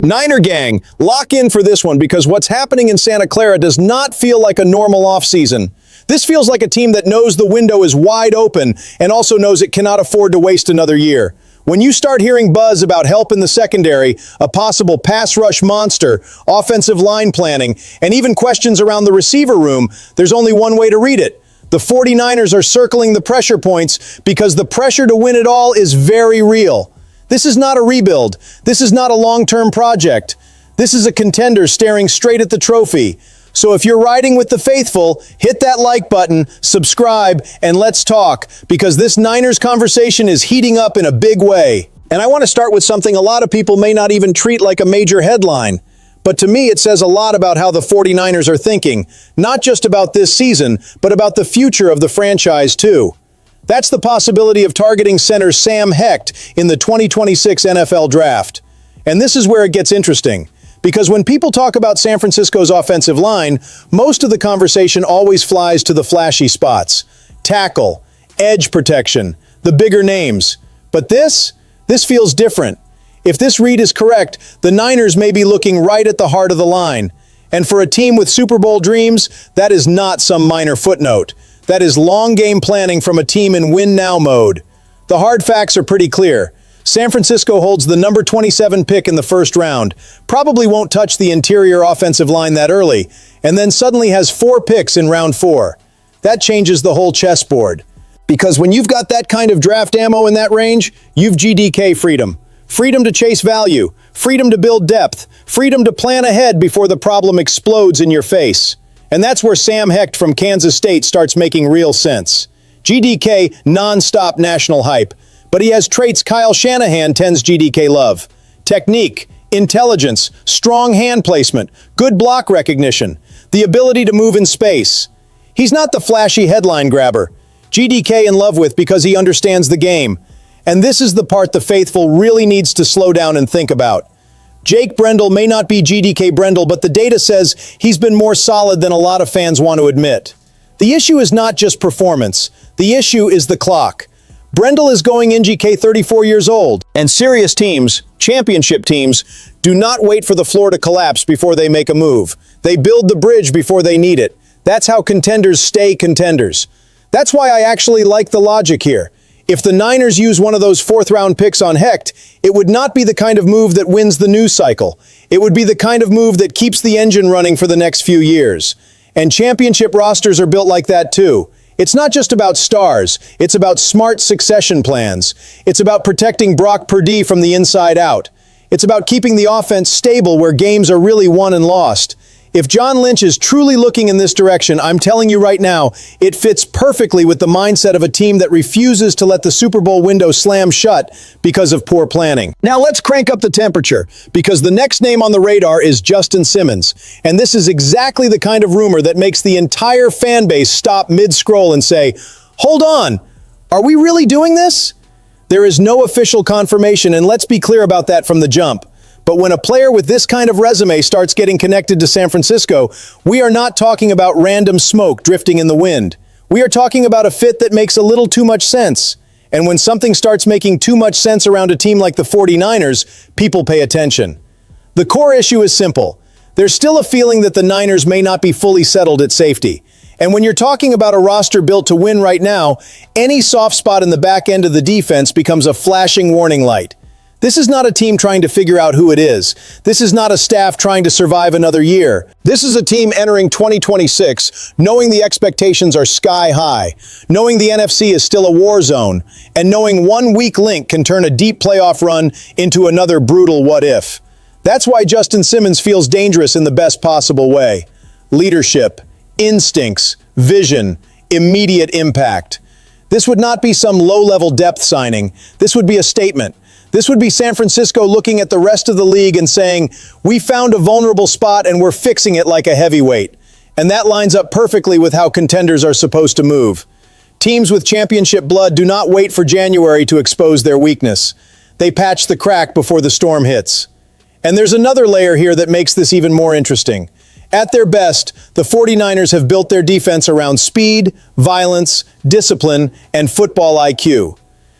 Niner gang, lock in for this one because what's happening in Santa Clara does not feel like a normal offseason. This feels like a team that knows the window is wide open and also knows it cannot afford to waste another year. When you start hearing buzz about help in the secondary, a possible pass rush monster, offensive line planning, and even questions around the receiver room, there's only one way to read it. The 49ers are circling the pressure points because the pressure to win it all is very real. This is not a rebuild. This is not a long-term project. This is a contender staring straight at the trophy. So if you're riding with the faithful, hit that like button, subscribe, and let's talk, because this Niners conversation is heating up in a big way. And I want to start with something a lot of people may not even treat like a major headline. But to me, it says a lot about how the 49ers are thinking, not just about this season, but about the future of the franchise too. That's the possibility of targeting center Sam Hecht in the 2026 NFL Draft. And this is where it gets interesting. Because when people talk about San Francisco's offensive line, most of the conversation always flies to the flashy spots. Tackle, edge protection, the bigger names. But this feels different. If this read is correct, the Niners may be looking right at the heart of the line. And for a team with Super Bowl dreams, that is not some minor footnote. That is long game planning from a team in win-now mode. The hard facts are pretty clear. San Francisco holds the number 27 pick in the first round, probably won't touch the interior offensive line that early, and then suddenly has 4 picks in round 4. That changes the whole chessboard. Because when you've got that kind of draft ammo in that range, you've GDK freedom. Freedom to chase value, freedom to build depth, freedom to plan ahead before the problem explodes in your face. And that's where Sam Hecht from Kansas State starts making real sense. GDK, non-stop national hype. But he has traits Kyle Shanahan tends GDK love. Technique, intelligence, strong hand placement, good block recognition, the ability to move in space. He's not the flashy headline grabber. GDK in love with because he understands the game. And this is the part the faithful really needs to slow down and think about. Jake Brendel may not be GDK Brendel, but the data says he's been more solid than a lot of fans want to admit. The issue is not just performance. The issue is the clock. Brendel is going NGK 34 years old, and serious teams, championship teams, do not wait for the floor to collapse before they make a move. They build the bridge before they need it. That's how contenders stay contenders. That's why I actually like the logic here. If the Niners use one of those 4th-round picks on Hecht, it would not be the kind of move that wins the news cycle. It would be the kind of move that keeps the engine running for the next few years. And championship rosters are built like that too. It's not just about stars, it's about smart succession plans. It's about protecting Brock Purdy from the inside out. It's about keeping the offense stable where games are really won and lost. If John Lynch is truly looking in this direction, I'm telling you right now, it fits perfectly with the mindset of a team that refuses to let the Super Bowl window slam shut because of poor planning. Now let's crank up the temperature, because the next name on the radar is Justin Simmons. And this is exactly the kind of rumor that makes the entire fan base stop mid-scroll and say, hold on, are we really doing this? There is no official confirmation, and let's be clear about that from the jump. But when a player with this kind of resume starts getting connected to San Francisco, we are not talking about random smoke drifting in the wind. We are talking about a fit that makes a little too much sense. And when something starts making too much sense around a team like the 49ers, people pay attention. The core issue is simple. There's still a feeling that the Niners may not be fully settled at safety. And when you're talking about a roster built to win right now, any soft spot in the back end of the defense becomes a flashing warning light. This is not a team trying to figure out who it is. This is not a staff trying to survive another year. This is a team entering 2026 knowing the expectations are sky high, knowing the NFC is still a war zone, and knowing one weak link can turn a deep playoff run into another brutal what if. That's why Justin Simmons feels dangerous in the best possible way. Leadership, instincts, vision, immediate impact. This would not be some low-level depth signing. This would be a statement. This would be San Francisco looking at the rest of the league and saying, we found a vulnerable spot and we're fixing it like a heavyweight. And that lines up perfectly with how contenders are supposed to move. Teams with championship blood do not wait for January to expose their weakness. They patch the crack before the storm hits. And there's another layer here that makes this even more interesting. At their best, the 49ers have built their defense around speed, violence, discipline, and football IQ.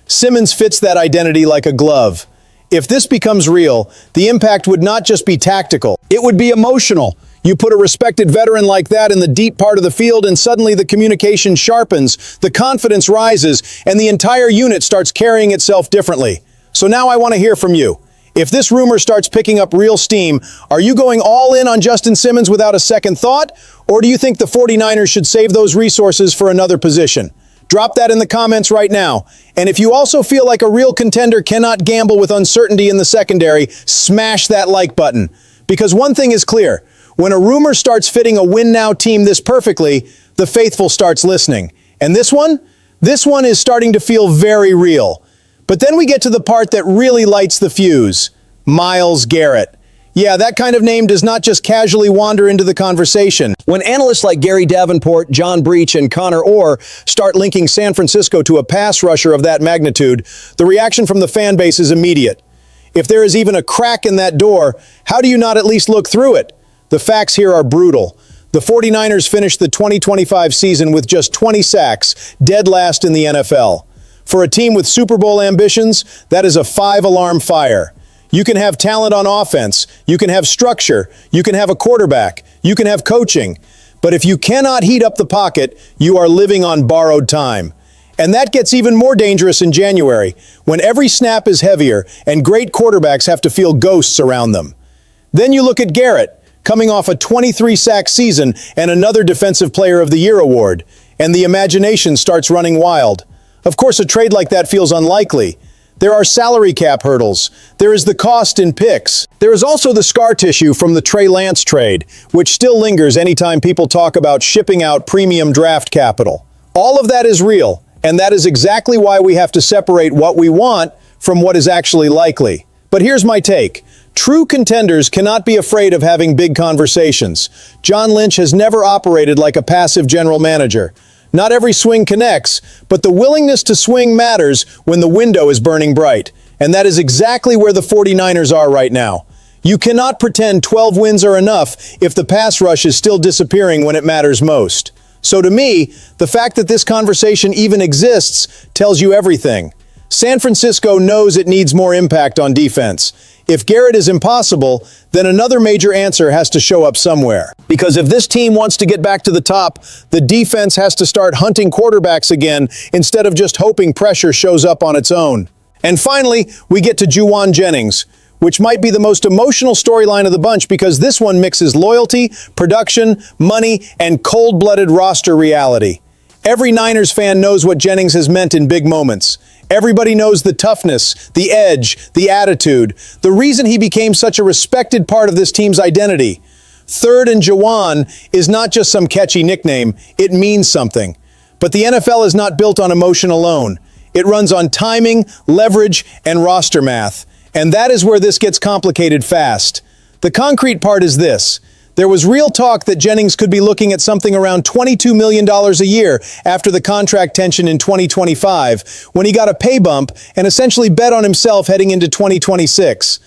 Simmons fits that identity like a glove. If this becomes real, the impact would not just be tactical, it would be emotional. You put a respected veteran like that in the deep part of the field and suddenly the communication sharpens, the confidence rises, and the entire unit starts carrying itself differently. So now I want to hear from you. If this rumor starts picking up real steam, are you going all in on Justin Simmons without a second thought? Or do you think the 49ers should save those resources for another position? Drop that in the comments right now. And if you also feel like a real contender cannot gamble with uncertainty in the secondary, smash that like button. Because one thing is clear, when a rumor starts fitting a win-now team this perfectly, the faithful starts listening. And this one is starting to feel very real. But then we get to the part that really lights the fuse. Myles Garrett. Yeah, that kind of name does not just casually wander into the conversation. When analysts like Gary Davenport, John Breach, and Connor Orr start linking San Francisco to a pass rusher of that magnitude, the reaction from the fan base is immediate. If there is even a crack in that door, how do you not at least look through it? The facts here are brutal. The 49ers finished the 2025 season with just 20 sacks, dead last in the NFL. For a team with Super Bowl ambitions, that is a 5-alarm fire. You can have talent on offense, you can have structure, you can have a quarterback, you can have coaching. But if you cannot heat up the pocket, you are living on borrowed time. And that gets even more dangerous in January, when every snap is heavier and great quarterbacks have to feel ghosts around them. Then you look at Garrett, coming off a 23-sack season and another Defensive Player of the Year award, and the imagination starts running wild. Of course, a trade like that feels unlikely. There are salary cap hurdles. There is the cost in picks. There is also the scar tissue from the Trey Lance trade, which still lingers anytime people talk about shipping out premium draft capital. All of that is real, and that is exactly why we have to separate what we want from what is actually likely. But here's my take. True contenders cannot be afraid of having big conversations. John Lynch has never operated like a passive general manager. Not every swing connects, but the willingness to swing matters when the window is burning bright. And that is exactly where the 49ers are right now. You cannot pretend 12 wins are enough if the pass rush is still disappearing when it matters most. So to me, the fact that this conversation even exists tells you everything. San Francisco knows it needs more impact on defense. If Garrett is impossible, then another major answer has to show up somewhere. Because if this team wants to get back to the top, the defense has to start hunting quarterbacks again instead of just hoping pressure shows up on its own. And finally, we get to Jauan Jennings, which might be the most emotional storyline of the bunch because this one mixes loyalty, production, money, and cold-blooded roster reality. Every Niners fan knows what Jennings has meant in big moments. Everybody knows the toughness, the edge, the attitude, the reason he became such a respected part of this team's identity. Third and Jauan is not just some catchy nickname, it means something. But the NFL is not built on emotion alone. It runs on timing, leverage, and roster math. And that is where this gets complicated fast. The concrete part is this. There was real talk that Jennings could be looking at something around $22 million a year after the contract tension in 2025, when he got a pay bump and essentially bet on himself heading into 2026.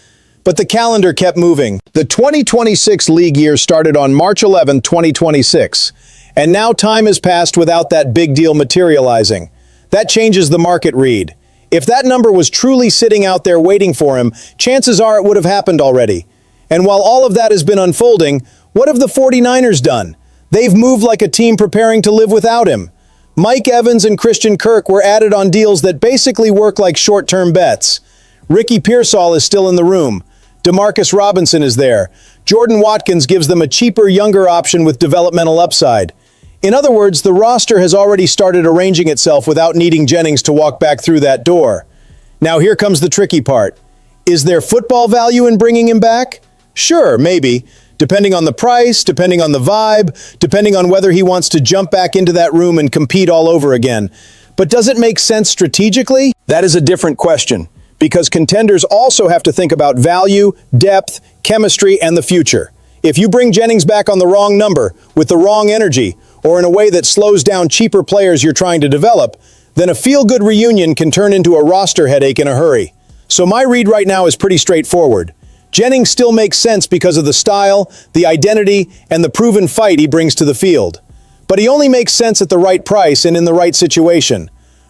But the calendar kept moving. The 2026 league year started on March 11, 2026. And now time has passed without that big deal materializing. That changes the market read. If that number was truly sitting out there waiting for him, chances are it would have happened already. And while all of that has been unfolding, what have the 49ers done? They've moved like a team preparing to live without him. Mike Evans and Christian Kirk were added on deals that basically work like short-term bets. Ricky Pearsall is still in the room. Demarcus Robinson is there. Jordan Watkins gives them a cheaper, younger option with developmental upside. In other words, the roster has already started arranging itself without needing Jennings to walk back through that door. Now here comes the tricky part. Is there football value in bringing him back? Sure, maybe. Depending on the price, depending on the vibe, depending on whether he wants to jump back into that room and compete all over again. But does it make sense strategically? That is a different question, because contenders also have to think about value, depth, chemistry, and the future. If you bring Jennings back on the wrong number, with the wrong energy, or in a way that slows down cheaper players you're trying to develop, then a feel-good reunion can turn into a roster headache in a hurry. So my read right now is pretty straightforward. Jennings still makes sense because of the style, the identity, and the proven fight he brings to the field. But he only makes sense at the right price and in the right situation.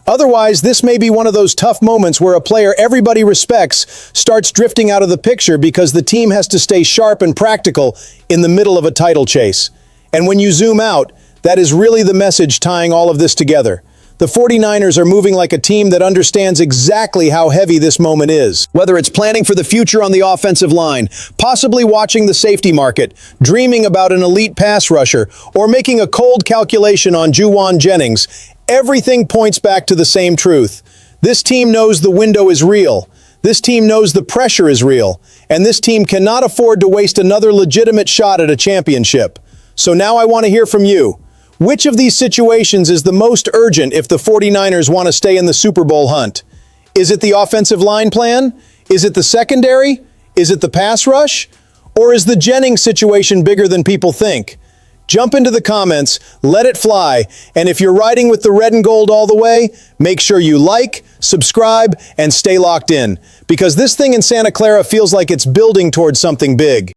Otherwise, this may be one of those tough moments where a player everybody respects starts drifting out of the picture because the team has to stay sharp and practical in the middle of a title chase. And when you zoom out, that is really the message tying all of this together. The 49ers are moving like a team that understands exactly how heavy this moment is. Whether it's planning for the future on the offensive line, possibly watching the safety market, dreaming about an elite pass rusher, or making a cold calculation on Jauan Jennings, everything points back to the same truth. This team knows the window is real. This team knows the pressure is real. And this team cannot afford to waste another legitimate shot at a championship. So now I want to hear from you. Which of these situations is the most urgent if the 49ers want to stay in the Super Bowl hunt? Is it the offensive line plan? Is it the secondary? Is it the pass rush? Or is the Jennings situation bigger than people think? Jump into the comments, let it fly, and if you're riding with the red and gold all the way, make sure you like, subscribe, and stay locked in, because this thing in Santa Clara feels like it's building towards something big.